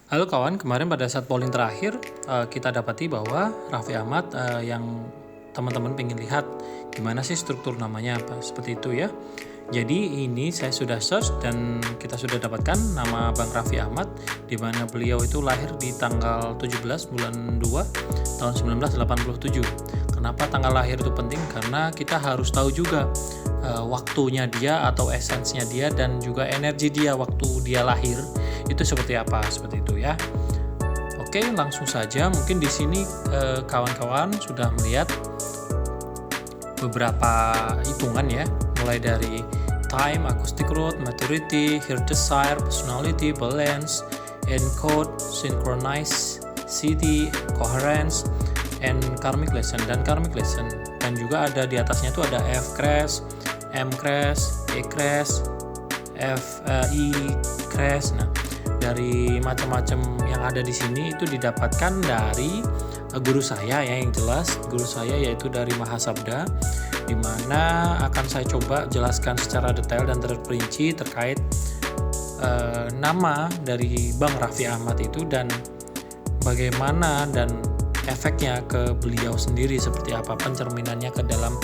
Halo kawan, kemarin pada saat polling terakhir kita dapati bahwa Raffi Ahmad yang teman-teman pengen lihat gimana sih struktur namanya apa seperti itu ya. Jadi ini saya sudah search dan kita sudah dapatkan nama Bang Raffi Ahmad, di mana beliau itu lahir di tanggal 17 bulan 2 tahun 1987. Kenapa tanggal lahir itu penting? Karena kita harus tahu juga waktunya dia atau esensnya dia dan juga energi dia waktu dia lahir itu seperti apa, seperti itu ya. Oke, langsung saja. Mungkin di sini kawan-kawan sudah melihat beberapa hitungan ya, mulai dari time, acoustic root, maturity, hear desire, personality, balance, encode, synchronize, city, coherence, and karmic lesson dan karmic lesson. Dan juga ada di atasnya itu ada F crash, M crash, E crash, E crash. Nah, dari macam-macam yang ada di sini itu didapatkan dari guru saya ya, yang jelas guru saya yaitu dari Mahasabda, di mana akan saya coba jelaskan secara detail dan terperinci terkait nama dari Bang Raffi Ahmad itu dan bagaimana dan efeknya ke beliau sendiri, seperti apa pencerminannya ke dalam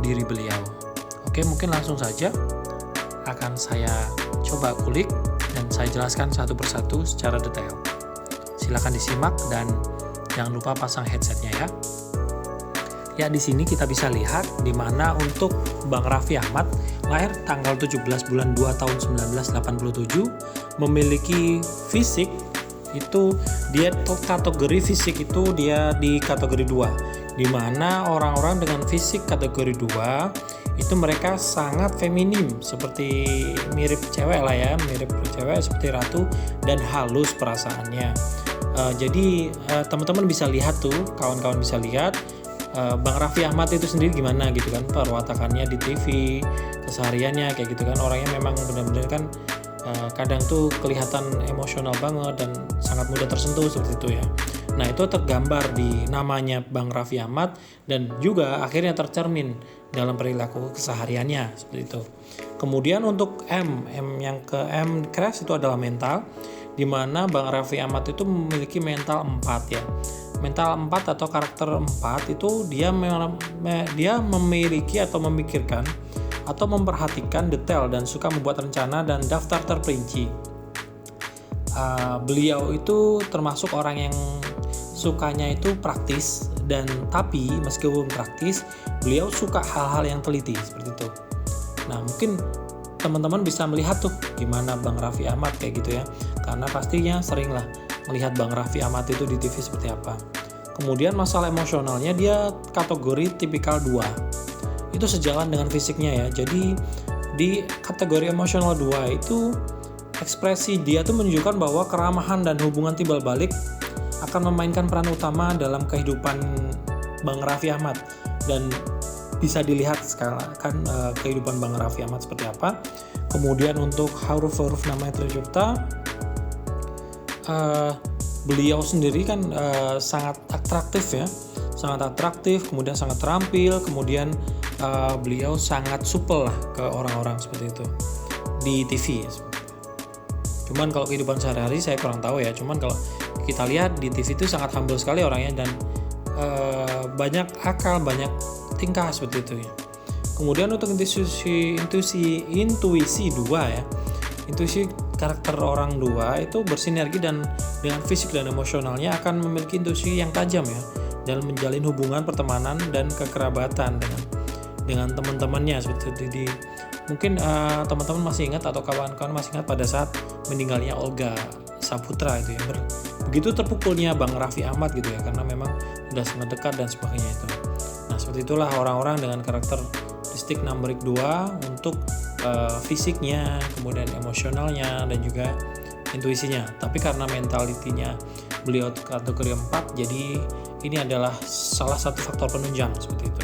diri beliau. Oke, mungkin langsung saja akan saya coba kulik dan saya jelaskan satu persatu secara detail. Silakan disimak dan jangan lupa pasang headsetnya ya. Ya, di sini kita bisa lihat di mana untuk Bang Raffi Ahmad lahir tanggal 17 bulan 2 tahun 1987, memiliki fisik itu dia kategori fisik itu dia di kategori 2, di mana orang-orang dengan fisik kategori 2 itu mereka sangat feminim, seperti mirip cewek lah ya, mirip cewek seperti ratu dan halus perasaannya. Jadi teman-teman bisa lihat tuh, kawan-kawan bisa lihat Bang Raffi Ahmad itu sendiri gimana gitu kan, perwatakannya di TV, kesehariannya kayak gitu kan, orangnya memang benar-benar kan kadang tuh kelihatan emosional banget dan sangat mudah tersentuh seperti itu ya. Nah, itu tergambar di namanya Bang Raffi Ahmad dan juga akhirnya tercermin dalam perilaku kesehariannya seperti itu. Kemudian untuk M yang ke M crash itu adalah mental, di mana Bang Raffi Ahmad itu memiliki mental 4 ya. Mental 4 atau karakter 4 itu dia memiliki atau memikirkan atau memperhatikan detail dan suka membuat rencana dan daftar terperinci. Beliau itu termasuk orang yang sukanya itu praktis, dan tapi meskipun praktis beliau suka hal-hal yang teliti seperti itu. Nah, mungkin teman-teman bisa melihat tuh gimana Bang Raffi Ahmad kayak gitu ya, karena pastinya sering lah melihat Bang Raffi Ahmad itu di TV seperti apa. Kemudian masalah emosionalnya dia kategori tipikal 2. Itu sejalan dengan fisiknya ya. Jadi di kategori emosional 2 itu ekspresi dia tuh menunjukkan bahwa keramahan dan hubungan timbal balik akan memainkan peran utama dalam kehidupan Bang Raffi Ahmad, dan bisa dilihat sekarang kan kehidupan Bang Raffi Ahmad seperti apa. Kemudian untuk huruf-huruf nama tercipta, beliau sendiri kan sangat atraktif ya, sangat atraktif, kemudian sangat terampil, kemudian beliau sangat supel lah ke orang-orang seperti itu di TV. Cuman kalau kehidupan sehari-hari saya kurang tahu ya, cuman kalau kita lihat di TV itu sangat humble sekali orangnya dan banyak akal, banyak tingkah seperti itu ya. Kemudian untuk intuisi 2 ya, intuisi karakter orang 2 itu bersinergi dan dengan fisik dan emosionalnya akan memiliki intuisi yang tajam ya dalam menjalin hubungan pertemanan dan kekerabatan dengan teman-temannya seperti itu. Mungkin teman-teman masih ingat atau kawan-kawan masih ingat pada saat meninggalnya Olga Saputra itu ya, begitu terpukulnya Bang Raffi Ahmad gitu ya, karena memang sudah sangat dekat dan sebagainya itu. Nah, seperti itulah orang-orang dengan karakteristik numerik 2 untuk fisiknya, kemudian emosionalnya dan juga intuisinya. Tapi karena mentalitinya beliau kategori 4, jadi ini adalah salah satu faktor penunjang seperti itu.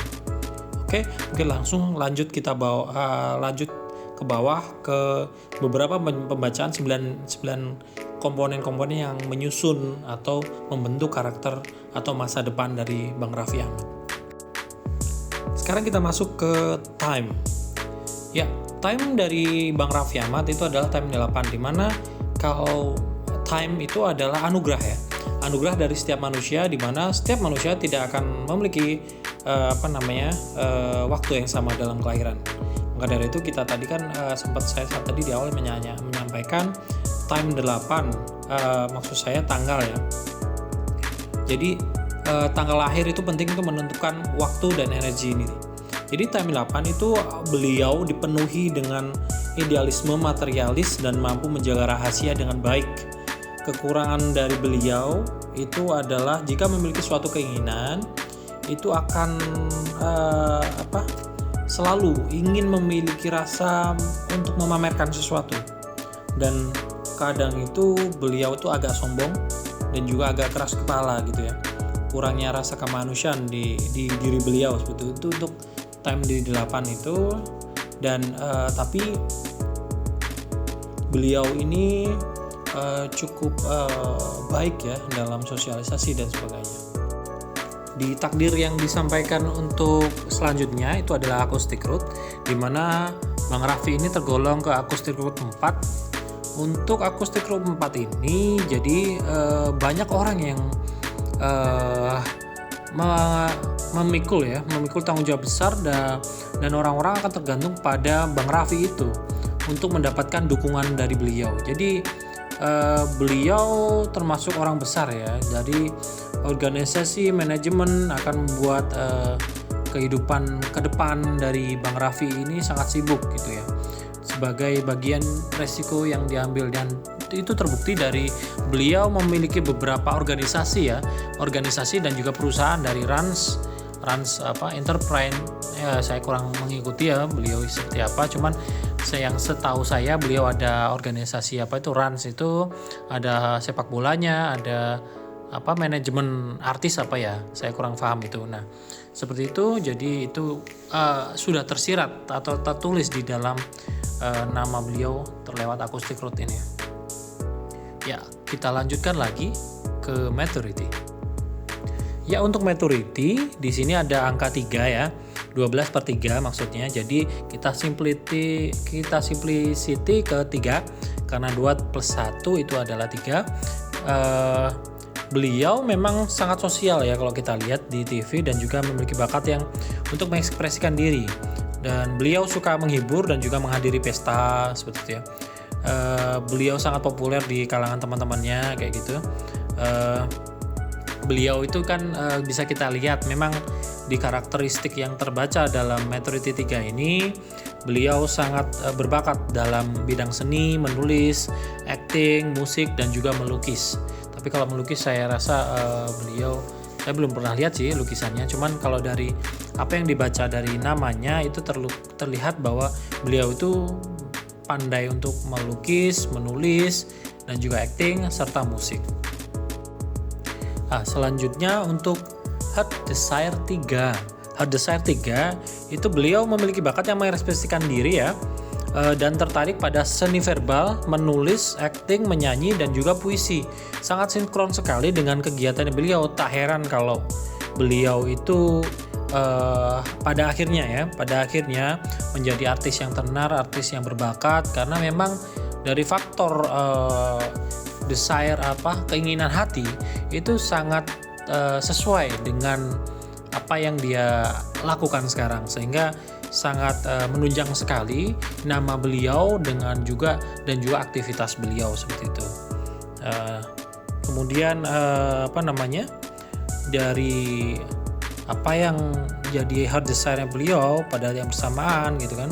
Oke, mungkin langsung lanjut lanjut ke bawah ke beberapa pembacaan 9 komponen-komponen yang menyusun atau membentuk karakter atau masa depan dari Bang Raffi Ahmad. Sekarang kita masuk ke time. Ya, time dari Bang Raffi Ahmad itu adalah time 8, di mana kalau time itu adalah anugerah ya, anugerah dari setiap manusia, di mana setiap manusia tidak akan memiliki waktu yang sama dalam kelahiran. Maka dari itu kita tadi kan saya tadi di awal menyampaikan time 8, maksud saya tanggal ya. Jadi tanggal lahir itu penting untuk menentukan waktu dan energi ini. Jadi time 8 itu beliau dipenuhi dengan idealisme materialis dan mampu menjaga rahasia dengan baik. Kekurangan dari beliau itu adalah jika memiliki suatu keinginan itu akan selalu ingin memiliki rasa untuk memamerkan sesuatu, dan kadang itu beliau itu agak sombong dan juga agak keras kepala gitu ya. Kurangnya rasa kemanusiaan di diri beliau seperti itu untuk time di 8 itu. Dan tapi beliau ini cukup baik ya dalam sosialisasi dan sebagainya. Di takdir yang disampaikan untuk selanjutnya itu adalah acoustic root, di mana Bang Raffi ini tergolong ke acoustic root 4. Untuk acoustic root 4 ini jadi banyak orang yang memikul tanggung jawab besar, dan orang-orang akan tergantung pada Bang Raffi itu untuk mendapatkan dukungan dari beliau. Jadi beliau termasuk orang besar ya, dari organisasi manajemen akan membuat kehidupan ke depan dari Bang Raffi ini sangat sibuk gitu ya, sebagai bagian resiko yang diambil. Dan itu terbukti dari beliau memiliki beberapa organisasi dan juga perusahaan dari Rans Enterprise. Saya kurang mengikuti ya beliau seperti apa, cuman yang setahu saya beliau ada organisasi Rans itu ada sepak bolanya, ada manajemen artis saya kurang paham itu. Nah seperti itu, jadi itu sudah tersirat atau tertulis di dalam nama beliau terlewat acoustic root ini. Ya, kita lanjutkan lagi ke maturity. Ya, untuk maturity di sini ada angka 3 ya. 12/3 maksudnya. Jadi kita simplicity ke 3 karena 2 + 1 itu adalah 3. Beliau memang sangat sosial ya kalau kita lihat di TV, dan juga memiliki bakat yang untuk mengekspresikan diri. Dan beliau suka menghibur dan juga menghadiri pesta seperti itu ya. Beliau sangat populer di kalangan teman-temannya kayak gitu. Beliau itu kan bisa kita lihat memang di karakteristik yang terbaca dalam maturity 3 ini, beliau sangat berbakat dalam bidang seni, menulis, acting, musik, dan juga melukis. Tapi kalau melukis saya rasa saya belum pernah lihat sih lukisannya, cuman kalau dari apa yang dibaca dari namanya itu terlihat bahwa beliau itu pandai untuk melukis, menulis, dan juga acting serta musik. Nah, selanjutnya untuk Heart Desire 3. Heart Desire 3 itu beliau memiliki bakat yang mengekspresikan diri ya, dan tertarik pada seni verbal, menulis, acting, menyanyi, dan juga puisi. Sangat sinkron sekali dengan kegiatan beliau. Tak heran kalau beliau itu pada akhirnya menjadi artis yang tenar, artis yang berbakat, karena memang dari faktor keinginan hati itu sangat sesuai dengan apa yang dia lakukan sekarang, sehingga sangat menunjang sekali nama beliau dan juga aktivitas beliau seperti itu. Kemudian dari apa yang jadi heart desire beliau pada yang bersamaan gitu kan,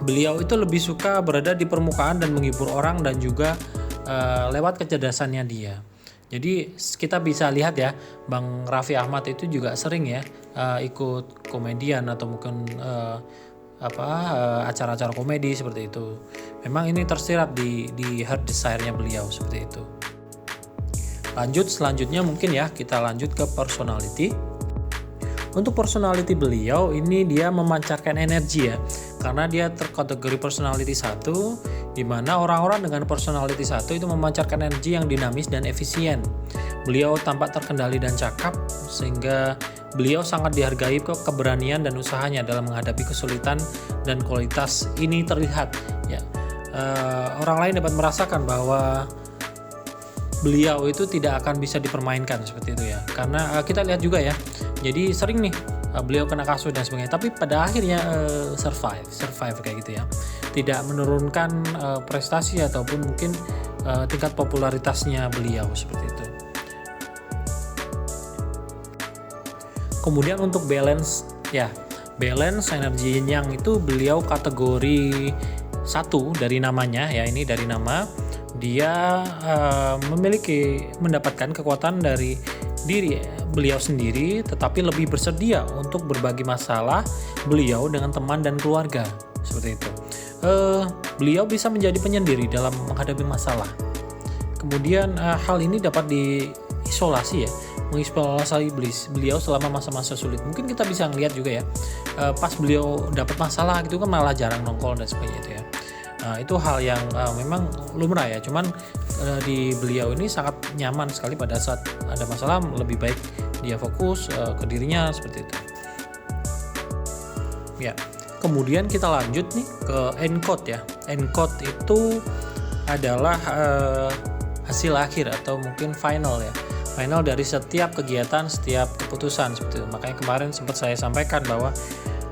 beliau itu lebih suka berada di permukaan dan menghibur orang, dan juga lewat kecerdasannya dia. Jadi kita bisa lihat ya, Bang Raffi Ahmad itu juga sering ya ikut komedian atau mungkin acara-acara komedi seperti itu. Memang ini tersirat di heart desire-nya beliau seperti itu. Selanjutnya mungkin ya kita lanjut ke personality. Untuk personality beliau ini dia memancarkan energi ya, karena dia terkategori personality 1, di mana orang-orang dengan personality 1 itu memancarkan energi yang dinamis dan efisien. Beliau tampak terkendali dan cakap, sehingga beliau sangat dihargai keberanian dan usahanya dalam menghadapi kesulitan, dan kualitas ini terlihat ya. orang lain dapat merasakan bahwa beliau itu tidak akan bisa dipermainkan seperti itu ya. Karena kita lihat juga ya, jadi sering nih beliau kena kasus dan sebagainya, tapi pada akhirnya survive kayak gitu ya, tidak menurunkan prestasi ataupun mungkin tingkat popularitasnya beliau seperti itu. Kemudian untuk balance energi yin yang itu beliau kategori 1 dari namanya ya, ini dari nama dia mendapatkan kekuatan dari diri beliau sendiri, tetapi lebih bersedia untuk berbagi masalah beliau dengan teman dan keluarga seperti itu. Beliau bisa menjadi penyendiri dalam menghadapi masalah. Kemudian hal ini dapat diisolasi ya, mengisolasi beliau selama masa-masa sulit. Mungkin kita bisa ngelihat juga ya, pas beliau dapat masalah gitu kan malah jarang nongol dan sebagainya itu ya. Itu hal yang memang lumrah ya, cuman di beliau ini sangat nyaman sekali pada saat ada masalah, lebih baik dia fokus ke dirinya seperti itu ya. Kemudian kita lanjut nih ke ENCODE ya. ENCODE itu adalah hasil akhir atau mungkin final ya, final dari setiap kegiatan, setiap keputusan seperti itu. Makanya kemarin sempat saya sampaikan bahwa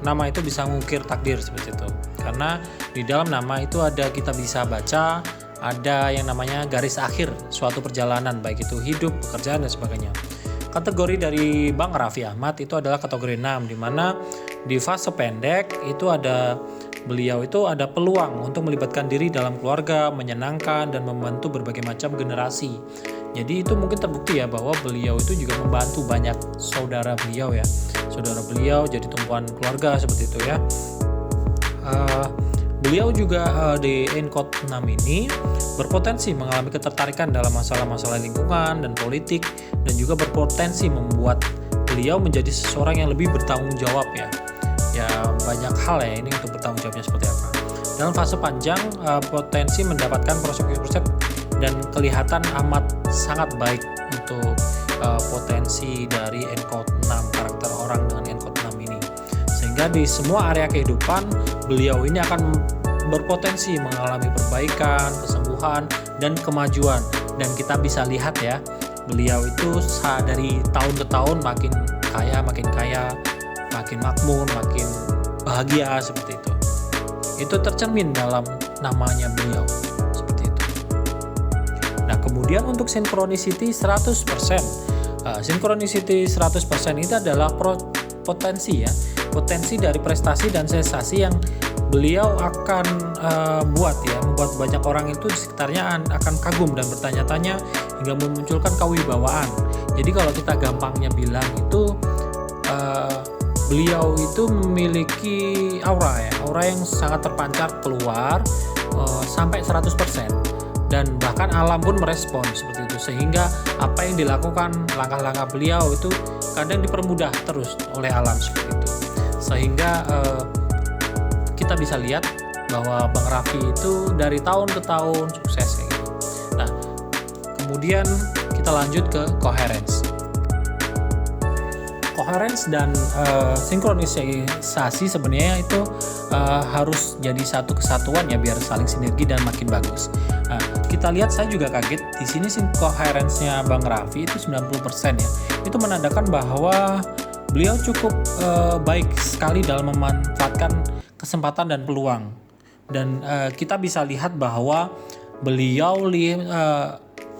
nama itu bisa mengukir takdir seperti itu, karena di dalam nama itu kita bisa baca ada yang namanya garis akhir suatu perjalanan, baik itu hidup, pekerjaan dan sebagainya. Kategori dari Bang Raffi Ahmad itu adalah kategori 6, di mana di fase pendek itu beliau itu ada peluang untuk melibatkan diri dalam keluarga, menyenangkan dan membantu berbagai macam generasi. Jadi itu mungkin terbukti ya bahwa beliau itu juga membantu banyak saudara beliau ya. Saudara beliau jadi tumpuan keluarga seperti itu ya. Beliau juga di ENCODE 6 ini berpotensi mengalami ketertarikan dalam masalah-masalah lingkungan dan politik, dan juga berpotensi membuat beliau menjadi seseorang yang lebih bertanggung jawab ya. Ya banyak hal ya ini untuk bertanggung jawabnya seperti apa. Dalam fase panjang potensi mendapatkan prospek-prospek dan kelihatan amat sangat baik untuk potensi dari ENCODE 6, karakter orang dengan ENCODE 6 ini. Sehingga di semua area kehidupan beliau ini akan berpotensi mengalami perbaikan, kesembuhan, dan kemajuan. Dan kita bisa lihat ya, beliau itu dari tahun ke tahun makin kaya, makin makmur, makin bahagia seperti itu. Itu tercermin dalam namanya beliau seperti itu. Nah, kemudian untuk synchronicity 100%. Synchronicity 100% itu adalah potensi ya, potensi dari prestasi dan sensasi yang beliau akan membuat banyak orang itu di sekitarnya akan kagum dan bertanya-tanya hingga memunculkan kewibawaan. Jadi kalau kita gampangnya bilang itu beliau itu memiliki aura yang sangat terpancar keluar sampai 100%, dan bahkan alam pun merespon seperti itu, sehingga apa yang dilakukan, langkah-langkah beliau itu kadang dipermudah terus oleh alam seperti itu, sehingga kita bisa lihat bahwa Bang Raffi itu dari tahun ke tahun sukses kayak gitu. Nah, kemudian kita lanjut ke coherence. Coherence dan sinkronisasi sebenarnya itu harus jadi satu kesatuan ya, biar saling sinergi dan makin bagus. Nah, kita lihat, saya juga kaget di sini coherence-nya Bang Raffi itu 90% ya. Itu menandakan bahwa beliau cukup baik sekali dalam memanfaatkan kesempatan dan peluang. Dan kita bisa lihat bahwa beliau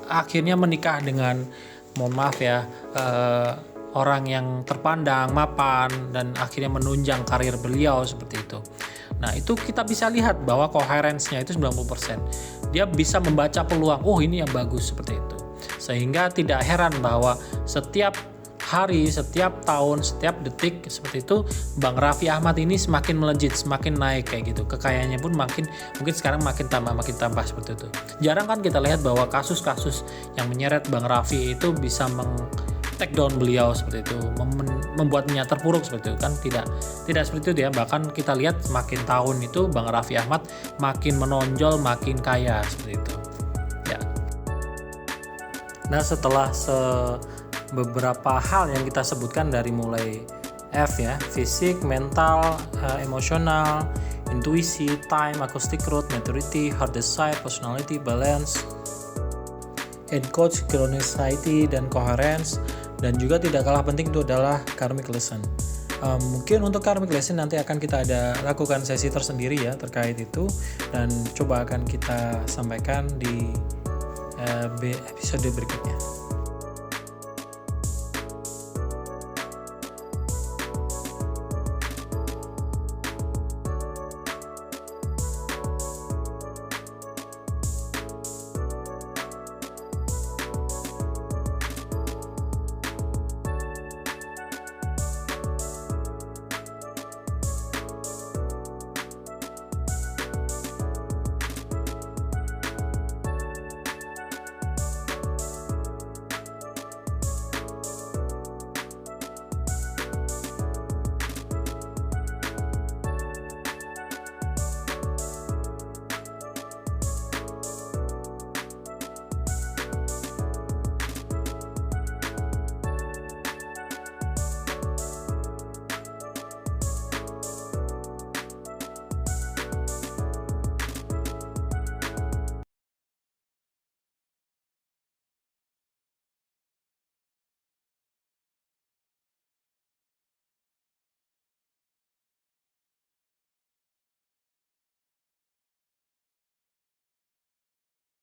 akhirnya menikah dengan, mohon maaf ya, orang yang terpandang, mapan, dan akhirnya menunjang karir beliau seperti itu. Nah, itu kita bisa lihat bahwa coherence-nya itu 90%. Dia bisa membaca peluang, ini yang bagus seperti itu. Sehingga tidak heran bahwa setiap hari, setiap tahun, setiap detik seperti itu, Bang Raffi Ahmad ini semakin melejit, semakin naik kayak gitu. Kekayaannya pun mungkin sekarang makin tambah seperti itu. Jarang kan kita lihat bahwa kasus-kasus yang menyeret Bang Raffi itu bisa take down beliau seperti itu, membuatnya terpuruk seperti itu kan, tidak seperti itu ya. Bahkan kita lihat semakin tahun itu Bang Raffi Ahmad makin menonjol, makin kaya seperti itu ya. Nah, setelah beberapa hal yang kita sebutkan dari mulai F ya, fisik, mental, emosional, intuisi, time, acoustic growth, maturity, heart desire, personality, balance, and coach, chronicity, dan coherence. Dan juga tidak kalah penting itu adalah karmic lesson. Mungkin untuk karmic lesson nanti akan kita lakukan sesi tersendiri ya terkait itu, dan coba akan kita sampaikan di episode berikutnya.